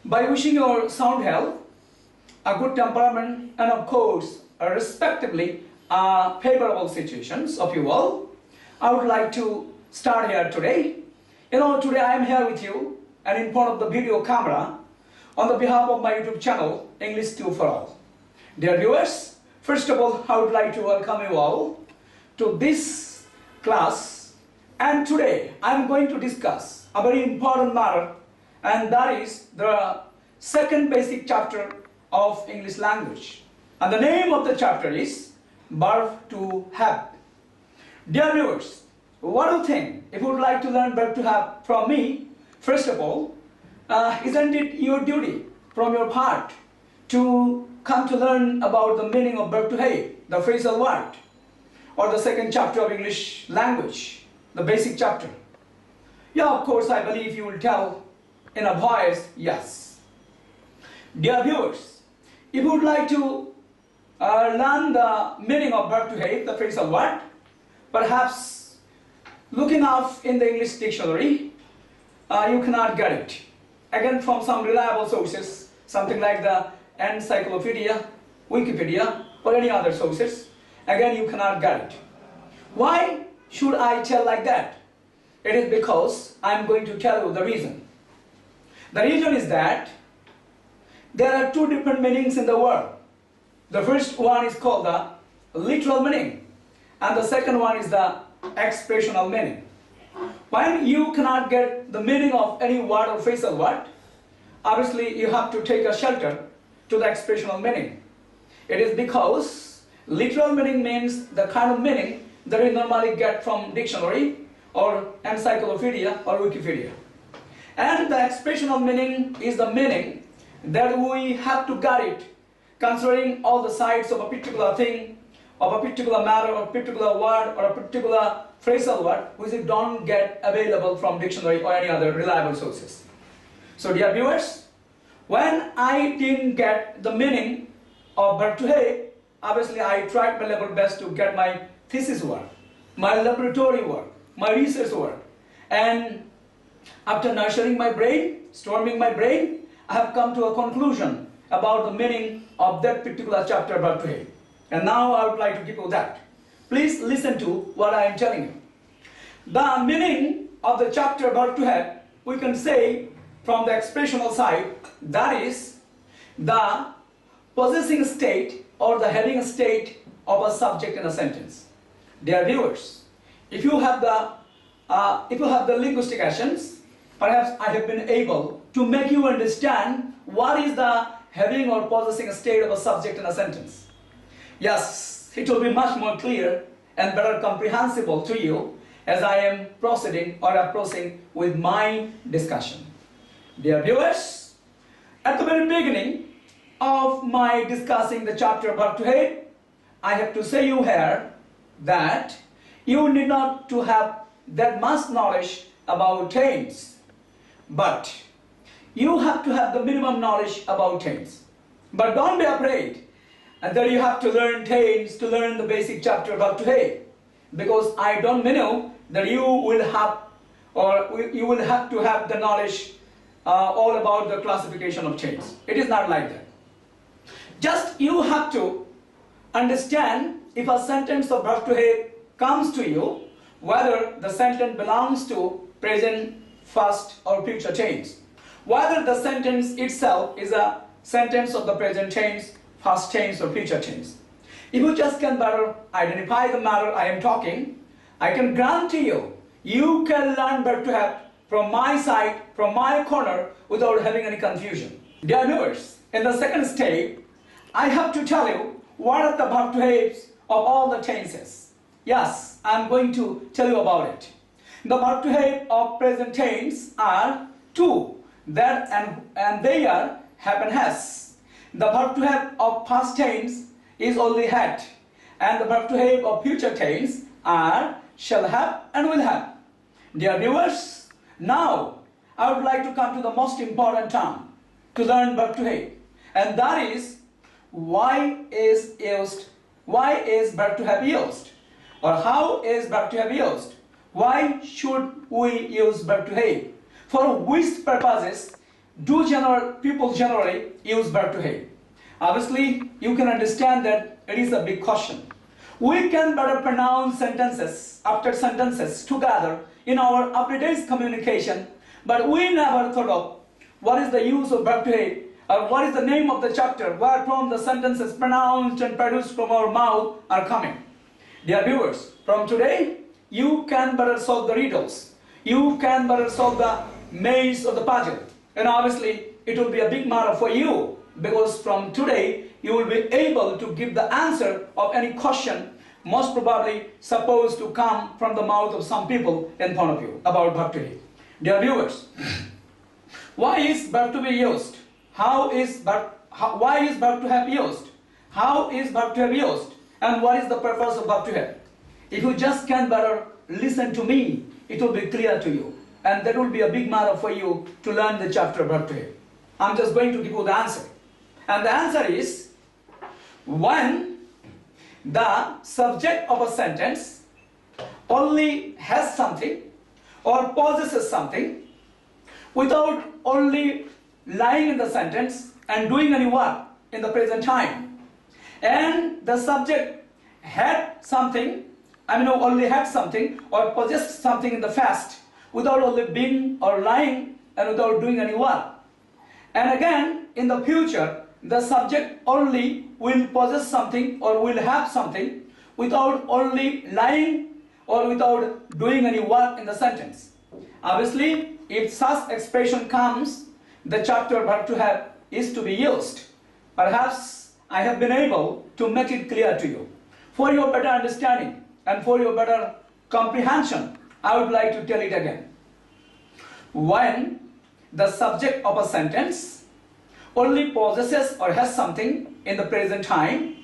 By wishing your sound health, a good temperament, and of course, respectively, favorable situations of you all, I would like to start here today. Today I am here with you and in front of the video camera on the behalf of my YouTube channel, English 2 for All. Dear viewers, first of all, I would like to welcome you all to this class, and today I am going to discuss a very important matter, and that is the second basic chapter of English language. And the name of the chapter is Verb To Have. Dear viewers, what do you think? If you would like to learn verb to have from me, first of all, isn't it your duty from your part to come to learn about the meaning of verb to have, the phrasal word, or the second chapter of English language, the basic chapter? Yeah, of course, I believe you will tell in a voice, yes. Dear viewers, if you would like to learn the meaning of verb to have, the phrasal word, perhaps looking up in the English dictionary, you cannot get it. Again, from some reliable sources, something like the encyclopedia, Wikipedia, or any other sources, again you cannot get it. Why should I tell like that? It is because I am going to tell you the reason. The reason is that there are two different meanings in the word. The first one is called the literal meaning, and the second one is the expressional meaning. When you cannot get the meaning of any word or phrasal word, obviously you have to take a shelter to the expressional meaning. It is because literal meaning means the kind of meaning that we normally get from dictionary or encyclopedia or Wikipedia. And the expressional meaning is the meaning that we have to get it considering all the sides of a particular thing, of a particular matter, or a particular word, or a particular phrasal word, which we don't get available from dictionary or any other reliable sources. So dear viewers, when I didn't get the meaning of verb to have, obviously I tried my level best to get my thesis work, my laboratory work, my research work, and after nurturing my brain, storming my brain, I have come to a conclusion about the meaning of that particular chapter verb to have. And now I would like to give you that. Please listen to what I am telling you. The meaning of the chapter verb to have, we can say from the expressional side, that is the possessing state or the having state of a subject in a sentence. Dear viewers, if you have the linguistic essence, perhaps I have been able to make you understand what is the having or possessing state of a subject in a sentence. Yes, it will be much more clear and better comprehensible to you as I am proceeding or approaching with my discussion. Dear viewers, at the very beginning of my discussing the chapter verb to have, I have to say you here that you need not to have that much knowledge about tense, but you have to have the minimum knowledge about tense. But don't be afraid and that you have to learn tense to learn the basic chapter verb to have, because I don't mean that you will have to have the knowledge all about the classification of tense. It is not like that. Just you have to understand if a sentence of verb to have comes to you, whether the sentence belongs to present, past or future tense, whether the sentence itself is a sentence of the present tense, past tense or future tense. If you just can better identify the matter I am talking, I can guarantee you, you can learn verb to have from my side, from my corner, without having any confusion. Dear viewers, in the second step, I have to tell you what are the verb to haves of all the tenses. Yes, I am going to tell you about it. The verb to have of present tense are two, that and they are have and has. The verb to have of past tense is only had, and the verb to have of future tense are shall have and will have. Dear viewers, now I would like to come to the most important term to learn verb to have, and that is why is verb to have used, or how is verb to have used? Why should we use verb to have? For which purposes people generally use verb to have? Obviously, you can understand that it is a big question. We can better pronounce sentences after sentences together in our everyday communication, but we never thought of what is the use of verb to have, or what is the name of the chapter wherefrom the sentences pronounced and produced from our mouth are coming. Dear viewers, from today, you can better solve the riddles. You can better solve the maze of the puzzle. And obviously, it will be a big matter for you, because from today, you will be able to give the answer of any question most probably supposed to come from the mouth of some people in front of you about verb to have. Dear viewers, why is verb to be used? Why is verb to have used? How is verb to have used? And what is the purpose of verb to have? If you just can better listen to me, it will be clear to you. And that will be a big matter for you to learn the chapter verb to have. I'm just going to give you the answer. And the answer is, when the subject of a sentence only has something or possesses something without only lying in the sentence and doing any work in the present time, and the subject had something, only had something or possessed something in the past without only being or lying and without doing any work. And again, in the future, the subject only will possess something or will have something without only lying or without doing any work in the sentence. Obviously, if such expression comes, the chapter verb to have is to be used. Perhaps I have been able to make it clear to you. For your better understanding and for your better comprehension, I would like to tell it again. When the subject of a sentence only possesses or has something in the present time,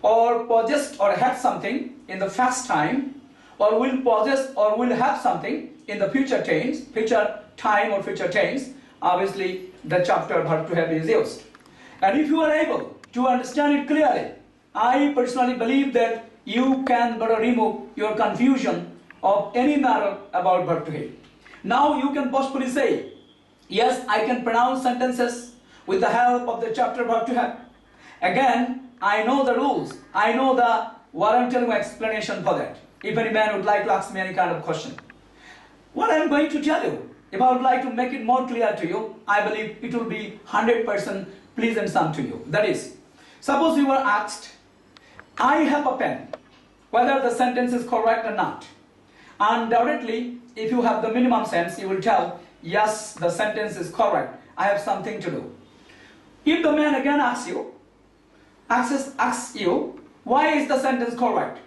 or possessed or had something in the past time, or will possess or will have something in the future time or future tense, obviously the chapter verb to have is used. And if you are able to understand it clearly, I personally believe that you can better remove your confusion of any matter about verb to have. Now you can possibly say, yes, I can pronounce sentences with the help of the chapter verb to have. Again, I know the rules. I know the warranted explanation for that. If any man would like to ask me any kind of question. What I am going to tell you, if I would like to make it more clear to you, I believe it will be 100% pleasant to you. That is, suppose you were asked, I have a pen, whether the sentence is correct or not. Undoubtedly, if you have the minimum sense, you will tell, yes, the sentence is correct. I have something to do. If the man again asks you, why is the sentence correct?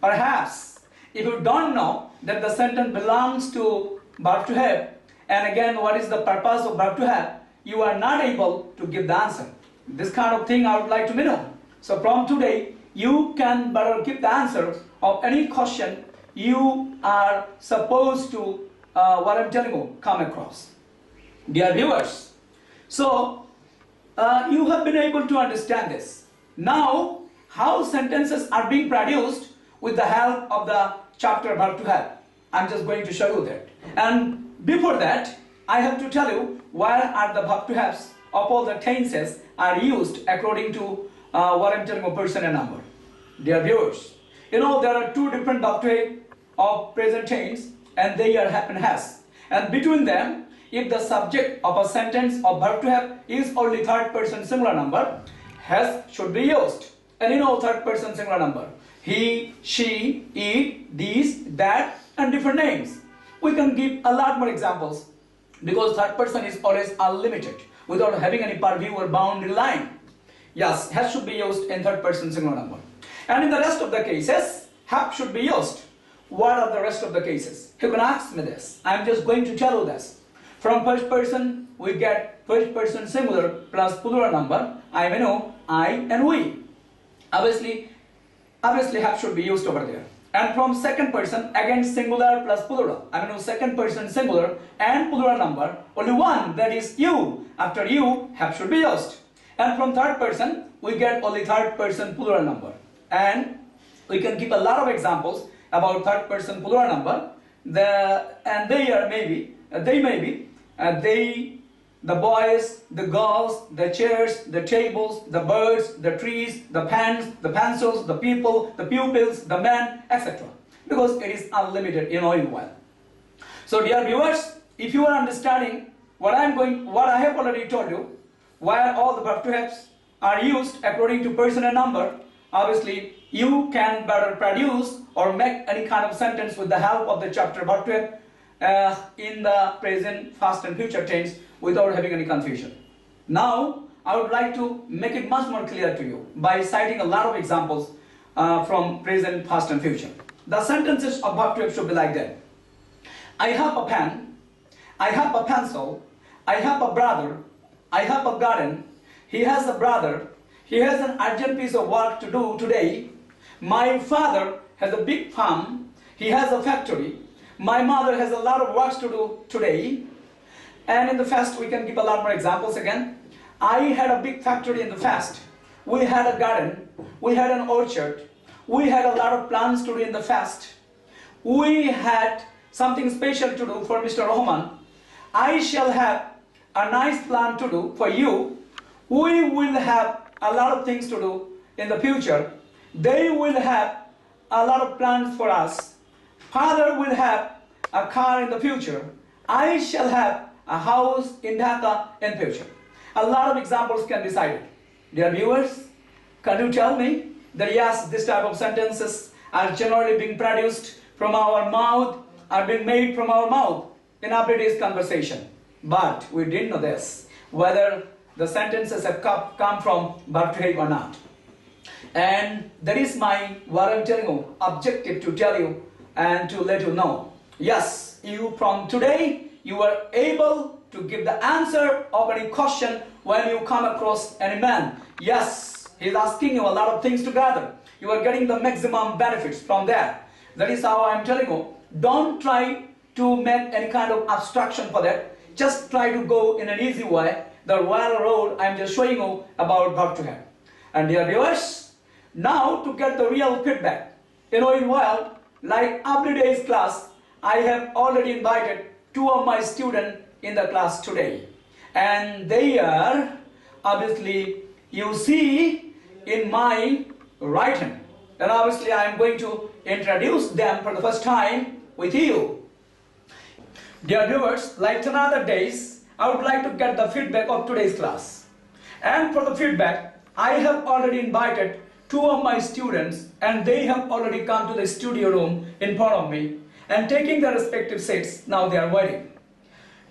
Perhaps, if you don't know that the sentence belongs to verb to have, and again, what is the purpose of verb to have, you are not able to give the answer. This kind of thing I would like to know. So from today, you can better give the answer of any question you are supposed to, what I'm telling you, come across. Dear viewers, so you have been able to understand this. Now, how sentences are being produced with the help of the chapter verb to have. I'm just going to show you that. And before that, I have to tell you where are the verb to haves of all the tenses are used according to what I'm telling you, person and number. Dear viewers, you know there are two different verb to have of present tense, and they are have and has. And between them, if the subject of a sentence of verb to have is only third person singular number, has should be used. And you know third person singular number. He, she, it, these, that, and different names. We can give a lot more examples because third person is always unlimited without having any purview or boundary line. Yes, has should be used in third person singular number. And in the rest of the cases, have should be used. What are the rest of the cases? You can ask me this. I'm just going to tell you this. From first person, we get first person singular plus plural number. I and we. Obviously have should be used over there. And from second person, again singular plus plural. Second person singular and plural number. Only one, that is you. After you, have should be used. And from third person, we get only third person plural number. And we can give a lot of examples about third person plural number. They the boys, the girls, the chairs, the tables, the birds, the trees, the pens, the pencils, the people, the pupils, the men, etc. Because it is unlimited in all well. So dear viewers, if you are understanding what I have already told you, where all the verb to haves are used according to person and number, obviously you can better produce or make any kind of sentence with the help of the chapter verb to have in the present, past and future tense without having any confusion. Now I would like to make it much more clear to you by citing a lot of examples from present, past and future. The sentences of verb to have should be like that. I have a pen, I have a pencil, I have a brother, I have a garden, he has a brother, he has an urgent piece of work to do today, my father has a big farm, he has a factory, my mother has a lot of work to do today. And in the past we can give a lot more examples again. I had a big factory in the past, we had a garden, we had an orchard, we had a lot of plans to do in the past, we had something special to do for Mr. Rahman. I shall have a nice plan to do for you. We will have a lot of things to do in the future. They will have a lot of plans for us. Father will have a car in the future. I shall have a house in Dhaka in future. A lot of examples can be cited. Dear viewers, can you tell me that yes, this type of sentences are generally being produced from our mouth, are being made from our mouth in everyday's conversation. But we didn't know this, whether the sentences have come from verb to have or not. And that is what I'm telling you, objective to tell you and to let you know. Yes, you from today, you are able to give the answer of any question when you come across any man. Yes, he's asking you a lot of things together. You are getting the maximum benefits from that. That is how I'm telling you. Don't try to make any kind of abstraction for that. Just try to go in an easy way. The royal road I'm just showing you about verb to have. And dear viewers, now to get the real feedback, in while, like every day's class, I have already invited 2 of my students in the class today. And they are, obviously, you see in my right hand. And obviously I am going to introduce them for the first time with you. Dear viewers, like 10 other days, I would like to get the feedback of today's class. And for the feedback, I have already invited 2 of my students and they have already come to the studio room in front of me and taking their respective seats. Now they are waiting.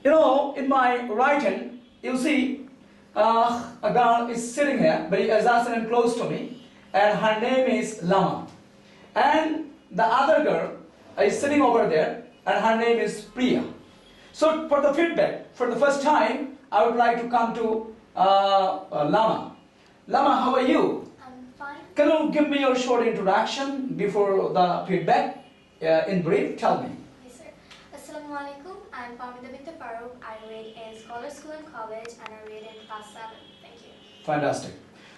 In my right hand, you see a girl is sitting here, but is asking close to me, and her name is Lama. And the other girl is sitting over there, and her name is Priya. So for the feedback, for the first time, I would like to come to Lama. Lama, how are you? I'm fine. Can you give me your short introduction before the feedback? In brief, tell me. Yes, sir. Assalamualaikum. I'm Hamid. I read in Scholar School and College, and I read in class 7. Thank you. Fantastic.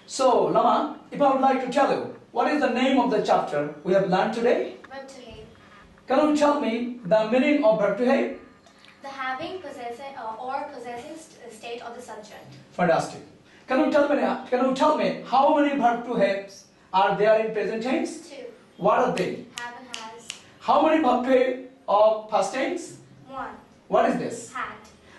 So, Lama, if I would like to tell you, what is the name of the chapter we have learned today? Verb to have. Can you tell me the meaning of verb to have? The having, possessing, or possessing state of the subject. Fantastic. Can you tell me how many verb to haves are there in present tense? 2. What are they? Have and has. How many verb to have of past tense? 1. What is this? Had.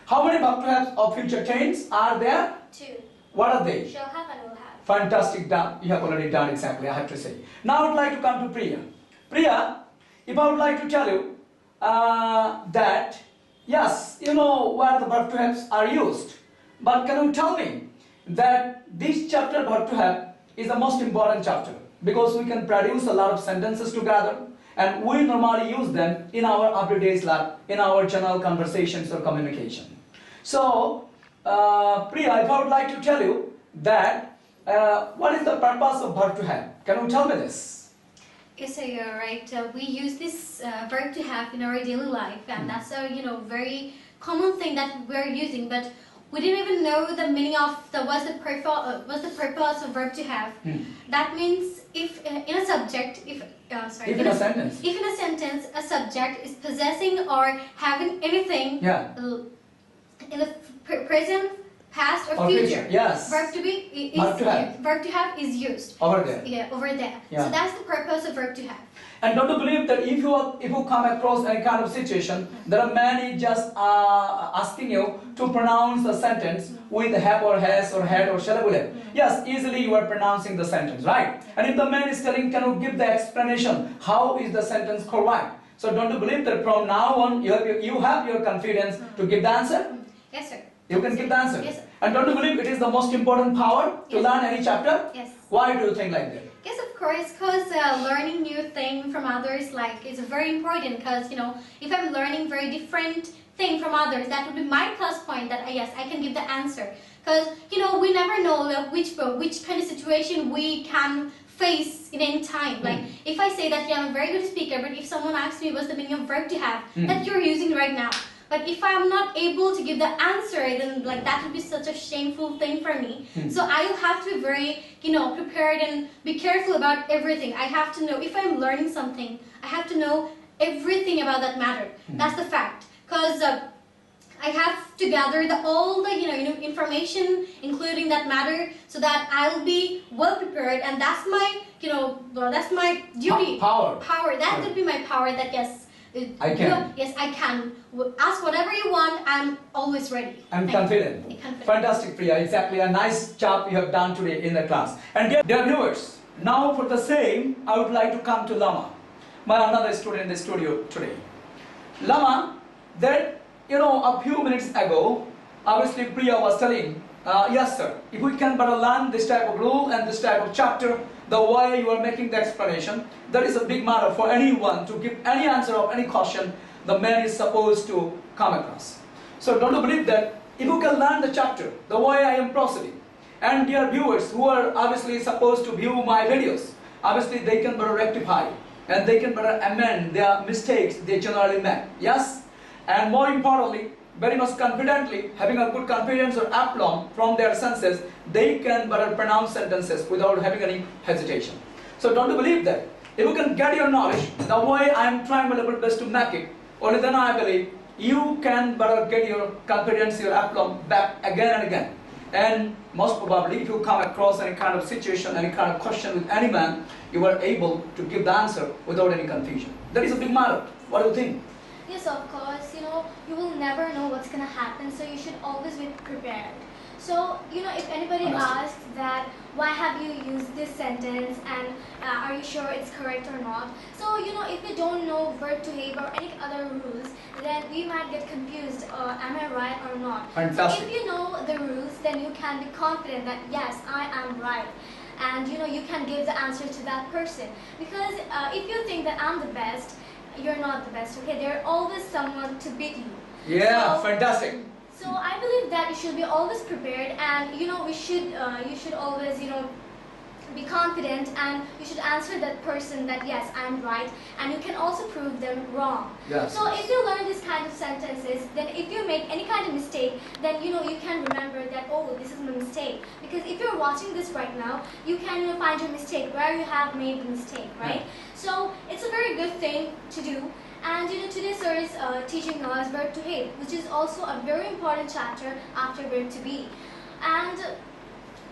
How many verb to haves of future tense are there? 2. What are they? Shall have and will have. Fantastic, done. You have already done exactly, I have to say. Now I would like to come to Priya. Priya, if I would like to tell you that, yes, you know where the verb to haves are used. But can you tell me that this chapter verb to have is the most important chapter because we can produce a lot of sentences together and we normally use them in our everyday's life, in our general conversations or communication. So, Priya, if I would like to tell you that what is the purpose of verb to have? Can you tell me this? Yes, sir, you're right. We use this verb to have in our daily life, and that's a very common thing that we're using. But we didn't even know the meaning of what's the purpose of verb to have. That means if in a subject, if in a sentence, a subject is possessing or having anything in the present, past, or Or future. future, yes. Verb to be is Verb to have. verb to have is used. Over there. Yeah, over there. Yeah. So that's the purpose of verb to have. And don't you believe that if you come across any kind of situation, there are many just asking you to pronounce a sentence with have or has or had or shall will have. Yes, easily you are pronouncing the sentence, right? And if the man is telling, can you give the explanation? How is the sentence correct? So don't you believe that from now on you have your confidence to give the answer? Yes, sir. You can give the answer. Yes, sir. And don't you believe it is the most important power to Yes. learn any chapter? Yes. Why do you think like that? Yes, of course, because learning new thing from others is very important. Because if I'm learning very different thing from others, that would be my plus point. That yes, I can give the answer. Because we never know which kind of situation we can face in any time. Like if I say that I'm a very good speaker, but if someone asks me what's the meaning of verb to have that you're using right now. But if I'm not able to give the answer, then that would be such a shameful thing for me. So I'll have to be very, prepared and be careful about everything. I have to know, if I'm learning something, I have to know everything about that matter. That's the fact. Because I have to gather all the information, including that matter, so that I'll be well prepared. And that's my, that's my duty. Power. Power. That would be my power. That yes. I can. Yes, I can. Ask whatever you want. I'm always ready. I'm confident. Confident. Fantastic, Priya. Exactly. A nice job you have done today in the class. And dear viewers, now for the same, I would like to come to Lama, my another student in the studio today. Lama, that a few minutes ago, obviously Priya was telling, yes sir, if we can but learn this type of rule and this type of chapter, the way you are making the explanation, that is a big matter for anyone to give any answer of any question the man is supposed to come across. So don't you believe that if you can learn the chapter, the way I am proceeding, and dear viewers who are obviously supposed to view my videos, obviously they can better rectify and they can better amend their mistakes they generally make. Yes? And more importantly, very much confidently, having a good confidence or aplomb from their senses, they can better pronounce sentences without having any hesitation. So don't you believe that? If you can get your knowledge the way I am trying my level best to make it, only then I believe you can better get your confidence, your aplomb back again and again. And most probably, if you come across any kind of situation, any kind of question with any man, you are able to give the answer without any confusion. That is a big matter. What do you think? Yes, of course, you will never know what's going to happen, so you should always be prepared. So, if anybody asks that, why have you used this sentence and are you sure it's correct or not? So, if you don't know verb to have or any other rules, then we might get confused, am I right or not? Fantastic. So if you know the rules, then you can be confident that, yes, I am right. And, you can give the answer to that person. Because if you think that I'm the best, you're not the best, okay? There's always someone to beat you. Yeah, So, fantastic. So I believe that you should be always prepared, and you should always be confident, and you should answer that person that yes, I'm right, and you can also prove them wrong. Yes. So if you learn this kind of sentences, then if you make any kind of mistake, then you can remember that, oh, this is my mistake. Because if you're watching this right now, you can find your mistake where you have made the mistake, right? So it's a very good thing to do. And today sir is teaching us verb to have, which is also a very important chapter after verb to be. And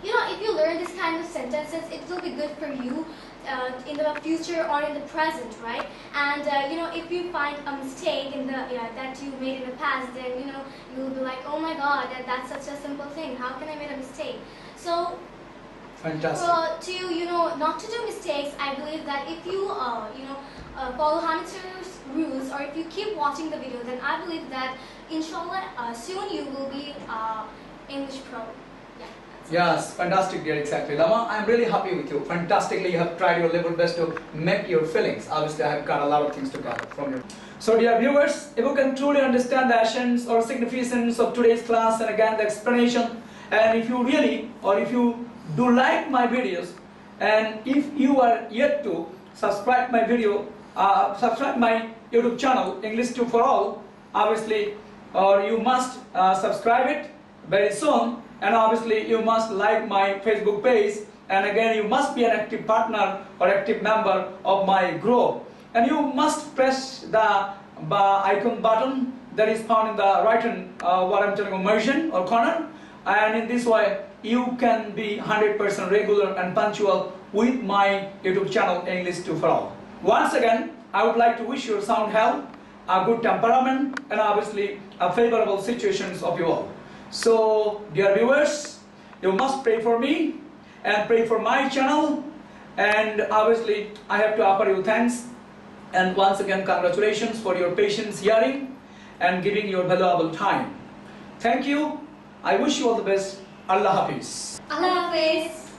if you learn this kind of sentences, it will be good for you in the future or in the present, right? And if you find a mistake in the that you made in the past, then you will be like, oh my God, that's such a simple thing. How can I make a mistake? So. Fantastic. Not to do mistakes, I believe that if you follow Hamid's rules, or if you keep watching the video, then I believe that inshallah soon you will be English pro. Yeah. Yes, fantastic, dear. Exactly. Lama, I'm really happy with you. Fantastically, you have tried your level best to make your feelings. Obviously, I have got a lot of things to gather from you. So, dear viewers, if you can truly understand the essence or significance of today's class and again the explanation, and if you really, or if you do like my videos, and if you are yet to subscribe my video, subscribe my YouTube channel English 2 for All, obviously, or you must subscribe it very soon, and obviously you must like my Facebook page, and again you must be an active partner or active member of my group, and you must press the icon button that is found in the right hand, what I'm telling you, margin or corner. And in this way, you can be 100% regular and punctual with my YouTube channel, English to For All. Once again, I would like to wish you sound health, a good temperament, and obviously a favorable situations of you all. So, dear viewers, you must pray for me and pray for my channel. And obviously, I have to offer you thanks. And once again, congratulations for your patience hearing and giving your valuable time. Thank you. I wish you all the best. Allah Hafiz. Allah Hafiz.